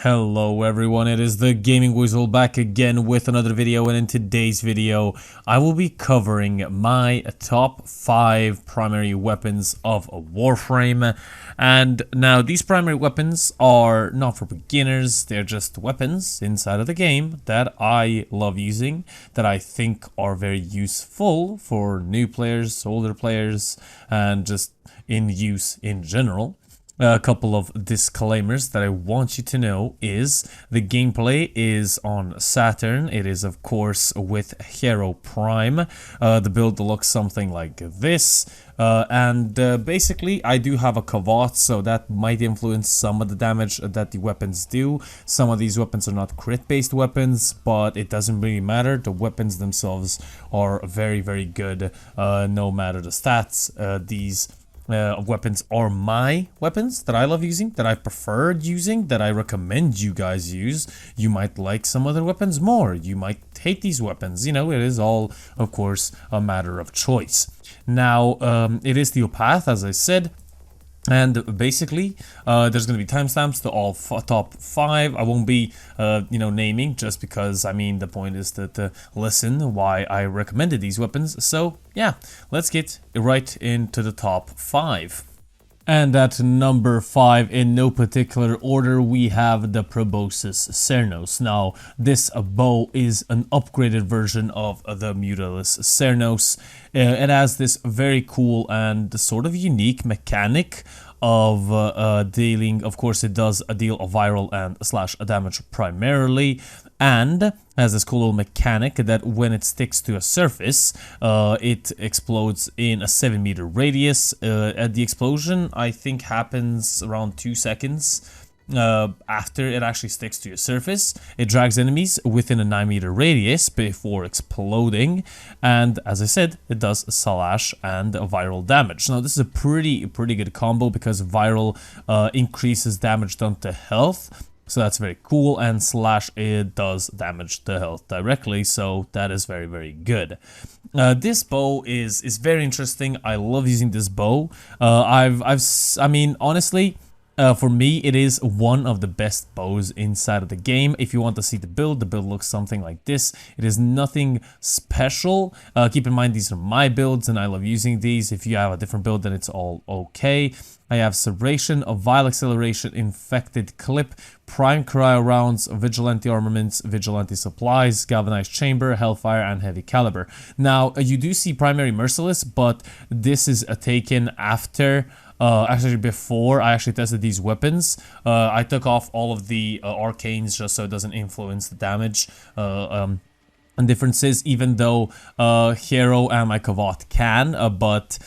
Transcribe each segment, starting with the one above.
Hello everyone, it is the Gaming Weasel back again with another video, and in today's video I will be covering my top 5 primary weapons of Warframe. And now these primary weapons are not for beginners, they're just weapons inside of the game that I love using, that I think are very useful for new players, older players, and just in use in general. A couple of disclaimers that I want you to know is the gameplay is on Saturn. It is of course with Hero Prime. The build looks something like this. Basically I do have a Kavot, so that might influence some of the damage that the weapons do. Some of these weapons are not crit based weapons, but it doesn't really matter. The weapons themselves are very, very good, no matter the stats. These weapons are my weapons that I love using, that I preferred using, that I recommend you guys use. You might like some other weapons more, you might hate these weapons, you know, it is all of course a matter of choice. Now it is the path, as I said. And basically, there's going to be timestamps to all top 5. I won't be, naming, just because, I mean, the point is to listen why I recommended these weapons. So, yeah, let's get right into the top 5. And at number 5, in no particular order, we have the Proboscis Cernos. Now, this bow is an upgraded version of the Mutalis Cernos. It has this very cool and sort of unique mechanic of dealing. Of course, it does deal a viral and slash damage primarily, and has this cool little mechanic that when it sticks to a surface, it explodes in a 7-meter radius. The explosion, I think, happens around 2 seconds after it actually sticks to your surface. It drags enemies within a 9-meter radius before exploding, and as I said, it does slash and viral damage. Now this is a pretty good combo, because viral increases damage done to health, so that's very cool, and slash, it does damage to health directly, so that is very good. This bow is very interesting. I love using this bow. I mean, honestly, for me, it is one of the best bows inside of the game. If you want to see the build looks something like this. It is nothing special. Keep in mind, these are my builds and I love using these. If you have a different build, then it's all okay. I have Serration, a Vile Acceleration, Infected Clip, Prime Cryo Rounds, Vigilante Armaments, Vigilante Supplies, Galvanized Chamber, Hellfire, and Heavy Caliber. Now, you do see Primary Merciless, but this is taken after... actually before I actually tested these weapons. I took off all of the arcanes just so it doesn't influence the damage and differences, even though Hero and my Kavot can, but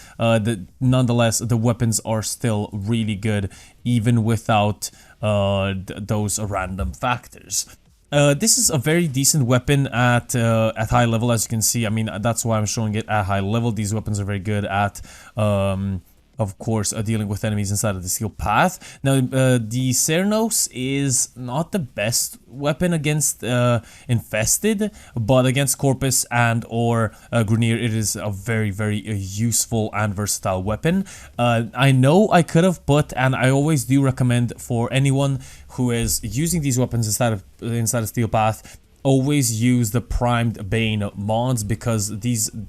nonetheless the weapons are still really good even without those random factors. This is a very decent weapon at high level, as you can see. I mean, that's why I'm showing it at high level. These weapons are very good at of course, dealing with enemies inside of the steel path. Now, the Cernos is not the best weapon against Infested, but against Corpus and or Grenier, it is a very useful and versatile weapon. I know I could have put, and I always do recommend for anyone who is using these weapons inside of steel path, always use the primed Bane mods, because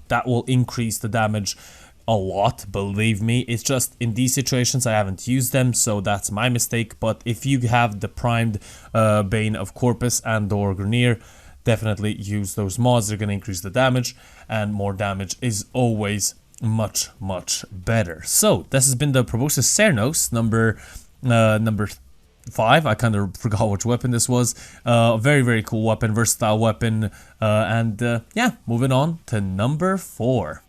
that will increase the damage a lot, believe me. It's just in these situations I haven't used them, so that's my mistake. But if you have the primed Bane of Corpus and or Grenier, definitely use those mods. They're going to increase the damage, and more damage is always much better. So this has been the Proboscis Cernos, number 5. I kind of forgot which weapon this was. Very cool weapon, versatile weapon, yeah, moving on to number 4.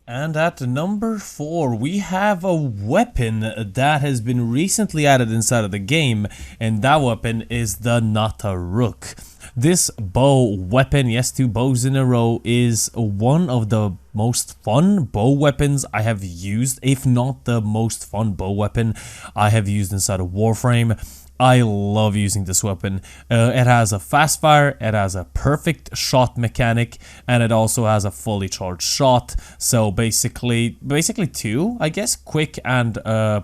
And at number 4, we have a weapon that has been recently added inside of the game, and that weapon is the Nata Rook. This bow weapon, yes, 2 bows in a row, is one of the most fun bow weapons I have used, if not the most fun bow weapon I have used inside of Warframe. I love using this weapon. It has a fast fire, it has a perfect shot mechanic, and it also has a fully charged shot. So basically two, I guess, quick and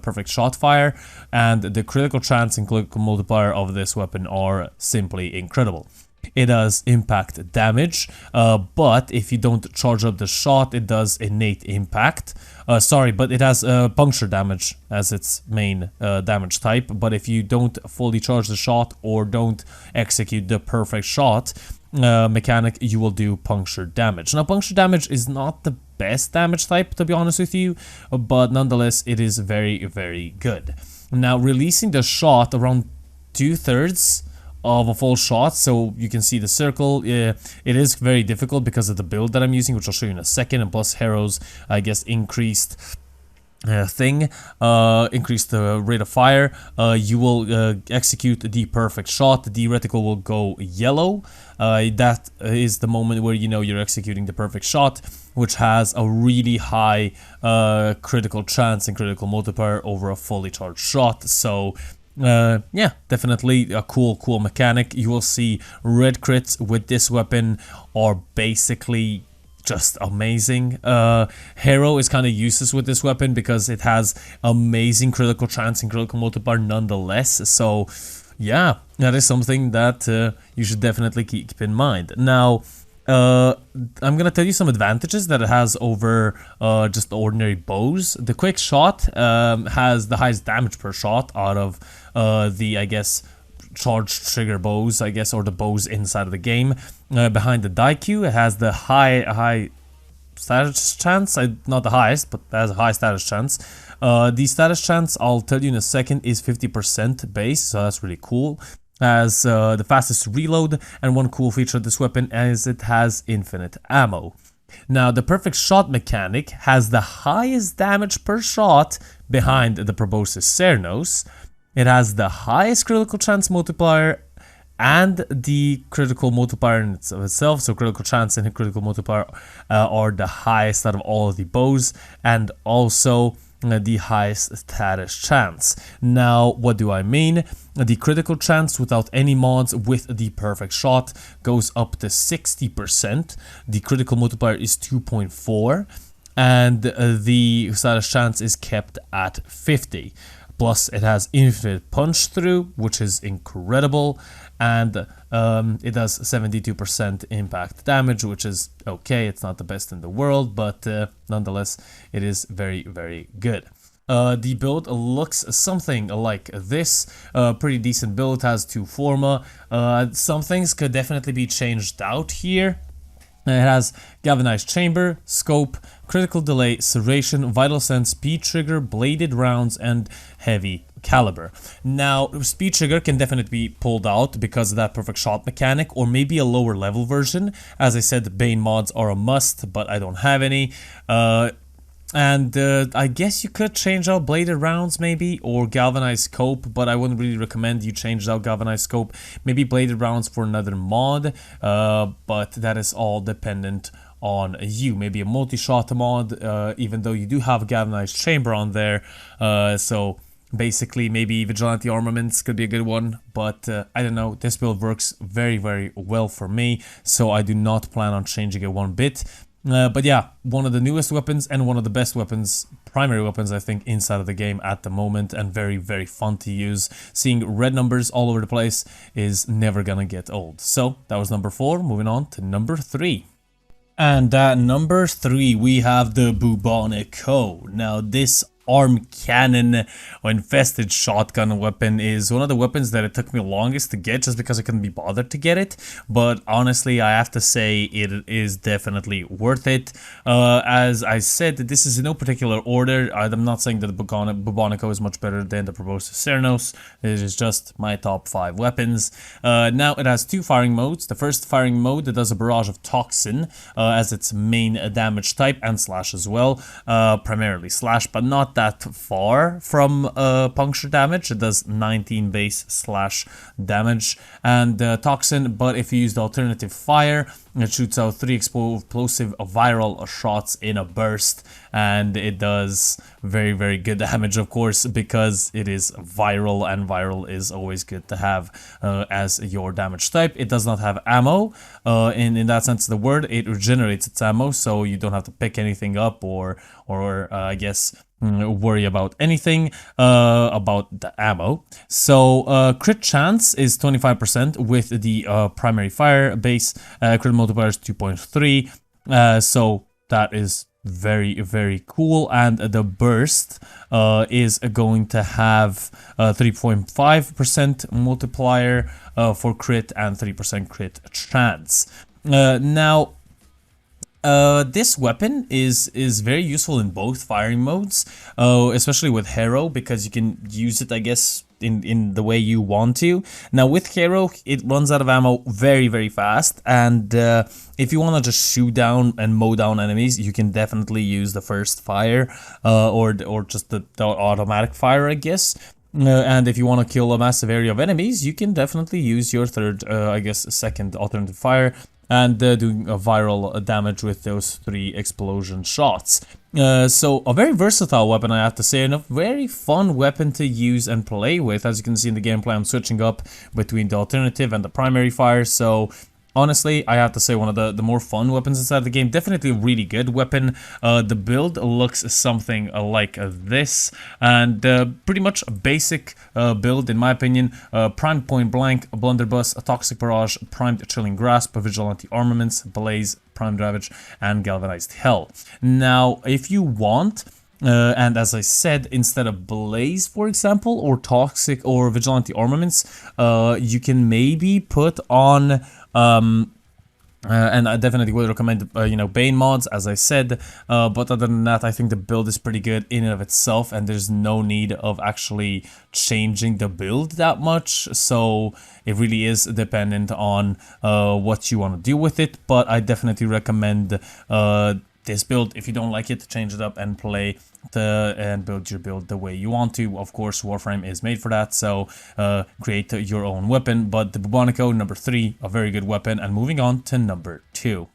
perfect shot fire, and the critical chance and critical multiplier of this weapon are simply incredible. It does impact damage, but if you don't charge up the shot, it does innate impact. But it has puncture damage as its main damage type. But if you don't fully charge the shot or don't execute the perfect shot mechanic, you will do puncture damage. Now, puncture damage is not the best damage type, to be honest with you, but nonetheless, it is very, very good. Now, releasing the shot around 2/3 of a full shot, so you can see the circle. It is very difficult because of the build that I'm using, which I'll show you in a second, and plus Hero's, I guess, increased increase the rate of fire. You will execute the perfect shot. The reticle will go yellow. That is the moment where you know you're executing the perfect shot, which has a really high critical chance and critical multiplier over a fully charged shot. So yeah, definitely a cool mechanic. You will see red crits with this weapon are basically just amazing. Hero is kind of useless with this weapon because it has amazing critical chance and critical multiplier nonetheless. So yeah, that is something that you should definitely keep in mind. Now, I'm gonna tell you some advantages that it has over just ordinary bows. The quick shot has the highest damage per shot out of the, I guess, charged trigger bows, I guess, or the bows inside of the game. Behind the Daikyu, it has the high status chance, not the highest, but it has a high status chance. The status chance, I'll tell you in a second, is 50% base, so that's really cool. Has the fastest reload, and one cool feature of this weapon is it has infinite ammo. Now, the perfect shot mechanic has the highest damage per shot behind the Proboscis Cernos. It has the highest critical chance multiplier and the critical multiplier in itself. So critical chance and critical multiplier are the highest out of all of the bows, and also the highest status chance. Now, what do I mean? The critical chance without any mods with the perfect shot goes up to 60%. The critical multiplier is 2.4, and the status chance is kept at 50. Plus, it has infinite punch through, which is incredible, and it does 72% impact damage, which is okay. It's not the best in the world, but nonetheless, it is very, very good. The build looks something like this. Pretty decent build. It has 2 forma. Some things could definitely be changed out here. It has galvanized chamber, scope, critical delay, serration, vital sense, speed trigger, bladed rounds, and heavy caliber. Now, speed trigger can definitely be pulled out because of that perfect shot mechanic, or maybe a lower level version. As I said, the Bane mods are a must, but I don't have any. I guess you could change out bladed rounds maybe, or galvanized scope, but I wouldn't really recommend you change out galvanized scope. Maybe bladed rounds for another mod, but that is all dependent on you. Maybe a multi-shot mod, even though you do have a galvanized chamber on there. So basically maybe vigilante armaments could be a good one, but I don't know. This build works very, very well for me, so I do not plan on changing it one bit. But yeah, one of the newest weapons and one of the best weapons, primary weapons, I think, inside of the game at the moment, and very, very fun to use. Seeing red numbers all over the place is never gonna get old. So that was number 4. Moving on to number 3. And at number 3, we have the Bubonico. Now, this arm cannon or infested shotgun weapon is one of the weapons that it took me longest to get, just because I couldn't be bothered to get it. But honestly, I have to say it is definitely worth it. As I said, this is in no particular order. I'm not saying that the Bubonico is much better than the Proboscis Cernos. It is just my top 5 weapons. Now, it has 2 firing modes. The first firing mode, it does a barrage of toxin as its main damage type, and slash as well. Primarily slash, but not that far from puncture damage. It does 19 base slash damage and toxin, but if you use the alternative fire, it shoots out 3 explosive viral shots in a burst, and it does very, very good damage, of course, because it is viral, and viral is always good to have as your damage type. It does not have ammo in that sense of the word. It regenerates its ammo, so you don't have to pick anything up or I guess worry about anything about the ammo. So crit chance is 25% with the primary fire base. Crit multiplier is 2.3, so that is very, very cool. And the burst is going to have 3.5% multiplier for crit and 3% crit chance. Now this weapon is very useful in both firing modes, especially with Hero, because you can use it, I guess, in the way you want to. Now with Hero, it runs out of ammo very, very fast, and if you want to just shoot down and mow down enemies, you can definitely use the first fire or just the automatic fire, I guess. And if you want to kill a massive area of enemies, you can definitely use your third, I guess, second alternative fire, and doing a viral damage with those 3 explosion shots. So a very versatile weapon, I have to say, and a very fun weapon to use and play with. As you can see in the gameplay, I'm switching up between the alternative and the primary fire, so honestly, I have to say, one of the more fun weapons inside the game. Definitely a really good weapon. The build looks something like this, and pretty much a basic build in my opinion. Primed point blank, blunderbuss, a toxic barrage, primed chilling grasp, vigilante armaments, blaze, primed ravage, and galvanized hell. Now, if you want, and as I said, instead of blaze, for example, or toxic or vigilante armaments, you can maybe put on and I definitely would recommend, you know, Bane mods, as I said, but other than that, I think the build is pretty good in and of itself, and there's no need of actually changing the build that much, so it really is dependent on what you want to do with it. But I definitely recommend this build. If you don't like it, change it up and play and build your build the way you want to. Of course, Warframe is made for that, so create your own weapon. But the Bubonico, number 3, a very good weapon. And moving on to number 2.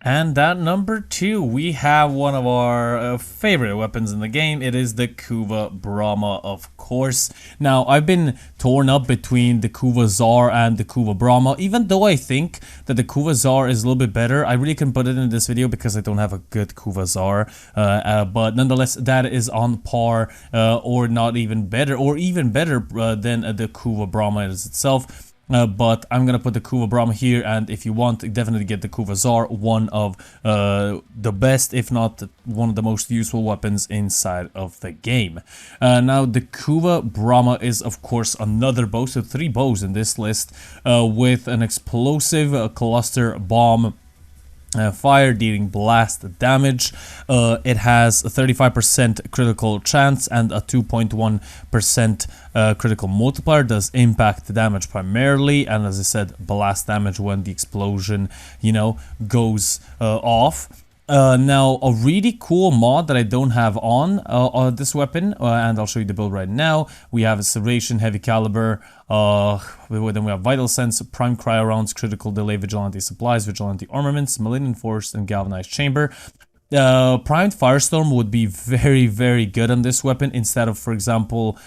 And at number 2, we have one of our favorite weapons in the game. It is the Kuva Brahma, of course. Now, I've been torn up between the Kuva Tsar and the Kuva Brahma. Even though I think that the Kuva Tsar is a little bit better, I really couldn't put it in this video because I don't have a good Kuva Tsar. But nonetheless, that is on par or not even better, or even better than the Kuva Brahma itself. But I'm gonna put the Kuva Brahma here, and if you want, definitely get the Kuva Tsar, one of the best, if not one of the most useful weapons inside of the game. Now, the Kuva Brahma is, of course, another bow, so 3 bows in this list, with an explosive cluster bomb. Fire dealing blast damage. It has a 35% critical chance and a 2.1% critical multiplier. Does impact damage primarily, and as I said, blast damage when the explosion, you know, goes off. Now, a really cool mod that I don't have on this weapon, and I'll show you the build right now. We have a Serration, Heavy Caliber, then we have Vital Sense, Prime Cryo Rounds, Critical Delay, Vigilante Supplies, Vigilante Armaments, Malignant Force, and Galvanized Chamber. Primed Firestorm would be very, very good on this weapon instead of, for example,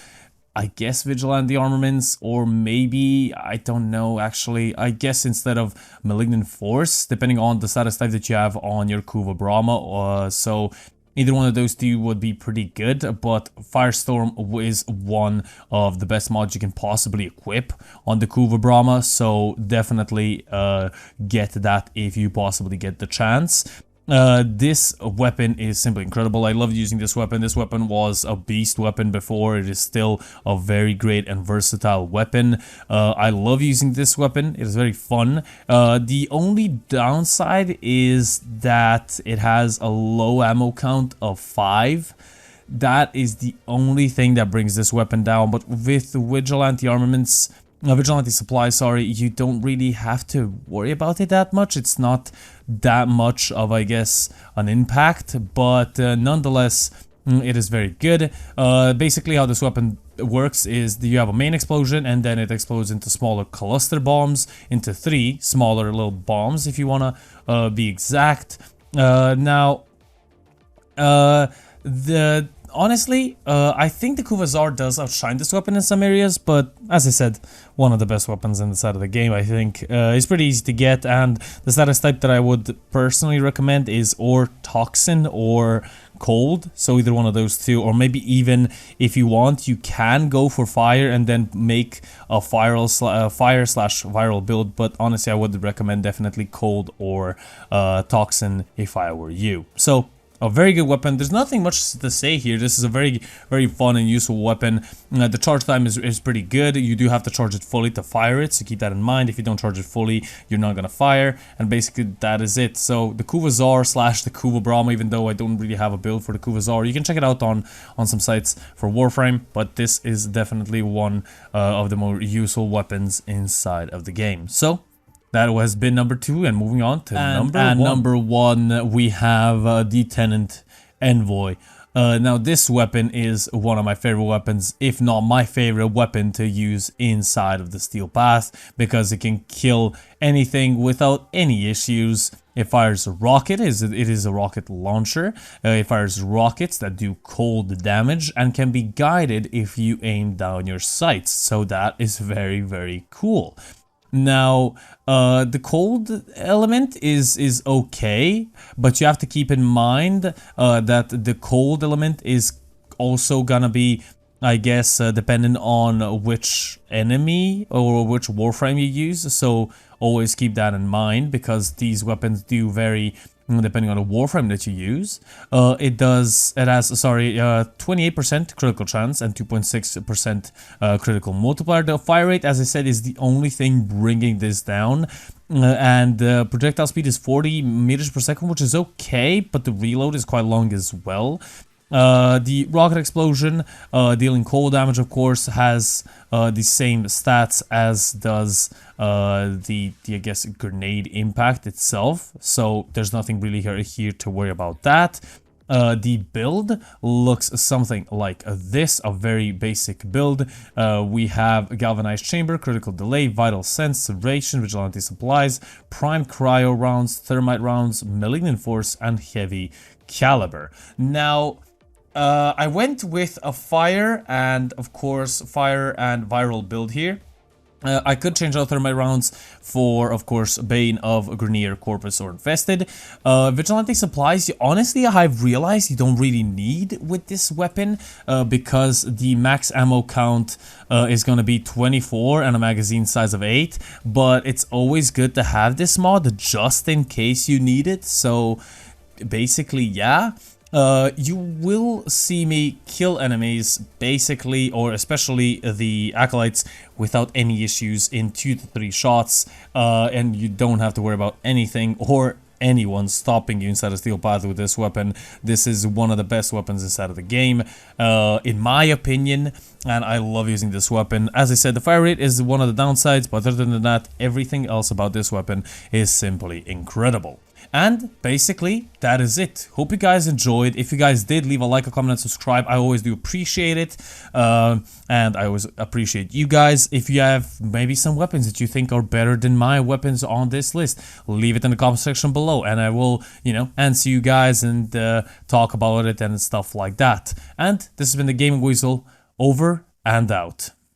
I guess Vigilante Armaments, or maybe, I don't know, actually, I guess instead of Malignant Force, depending on the status type that you have on your Kuva Brahma. So either one of those two would be pretty good, but Firestorm is one of the best mods you can possibly equip on the Kuva Brahma, so definitely get that if you possibly get the chance. This weapon is simply incredible. I love using this weapon. This weapon was a beast weapon before. It is still a very great and versatile weapon. I love using this weapon. It is very fun. The only downside is that it has a low ammo count of 5. That is the only thing that brings this weapon down. But with the Vigilante Armaments, Vigilante Supply, sorry, you don't really have to worry about it that much. It's not that much of, I guess, an impact, but nonetheless, It is very good. Basically how this weapon works is that you have a main explosion and then it explodes into smaller cluster bombs, into 3 smaller little bombs if you want to be exact. Honestly, I think the Kuvazar does outshine this weapon in some areas, but as I said, one of the best weapons inside of the game, I think. It's pretty easy to get, and the status type that I would personally recommend is or Toxin or Cold, so either one of those two, or maybe even if you want, you can go for Fire and then make a fire slash viral build, but honestly, I would recommend definitely Cold or Toxin if I were you. So, a very good weapon. There's nothing much to say here. This is a very, very fun and useful weapon. The charge time is pretty good. You do have to charge it fully to fire it, so keep that in mind. If you don't charge it fully, you're not gonna fire. And basically, that is it. So the Kuvazar slash the Kuva Brahma, even though I don't really have a build for the Kuvazar, you can check it out on some sites for Warframe. But this is definitely one of the more useful weapons inside of the game. So that has been number 2, and moving on to number one, we have the Tenant Envoy. Now this weapon is one of my favorite weapons, if not my favorite weapon to use inside of the Steel Path, because it can kill anything without any issues. It fires a rocket, it is a rocket launcher. It fires rockets that do cold damage and can be guided if you aim down your sights, so that is very, very cool. Now, the cold element is okay, but you have to keep in mind that the cold element is also gonna be, I guess, dependent on which enemy or which Warframe you use. So always keep that in mind, because these weapons do vary depending on the Warframe that you use. It has 28% critical chance and 2.6% critical multiplier. The fire rate, as I said, is the only thing bringing this down. And projectile speed is 40 meters per second, which is okay, but the reload is quite long as well. The rocket explosion, dealing cold damage, of course, has the same stats as does the I guess, grenade impact itself. So there's nothing really here to worry about that. The build looks something like this, a very basic build. We have Galvanized Chamber, Critical Delay, Vital Sense, Serration, Vigilante Supplies, Prime Cryo rounds, Thermite rounds, Malignant Force, and Heavy Caliber. Now, I went with a fire and, of course, fire and viral build here. I could change out Thermite rounds for, of course, Bane of Grenier, Corpus, or Infested. Vigilante Supplies, honestly, I've realized you don't really need with this weapon, because the max ammo count is going to be 24 and a magazine size of 8. But it's always good to have this mod just in case you need it. So basically, yeah. You will see me kill enemies, basically, or especially the Acolytes, without any issues in 2 to 3 shots, and you don't have to worry about anything or anyone stopping you inside a Steel Path with this weapon. This is one of the best weapons inside of the game, in my opinion, and I love using this weapon. As I said, the fire rate is one of the downsides, but other than that, everything else about this weapon is simply incredible. And basically, that is it. Hope you guys enjoyed. If you guys did, leave a like, a comment, and subscribe. I always do appreciate it. And I always appreciate you guys. If you have maybe some weapons that you think are better than my weapons on this list, leave it in the comment section below. And I will, answer you guys and talk about it and stuff like that. And this has been the Gaming Weasel, over and out.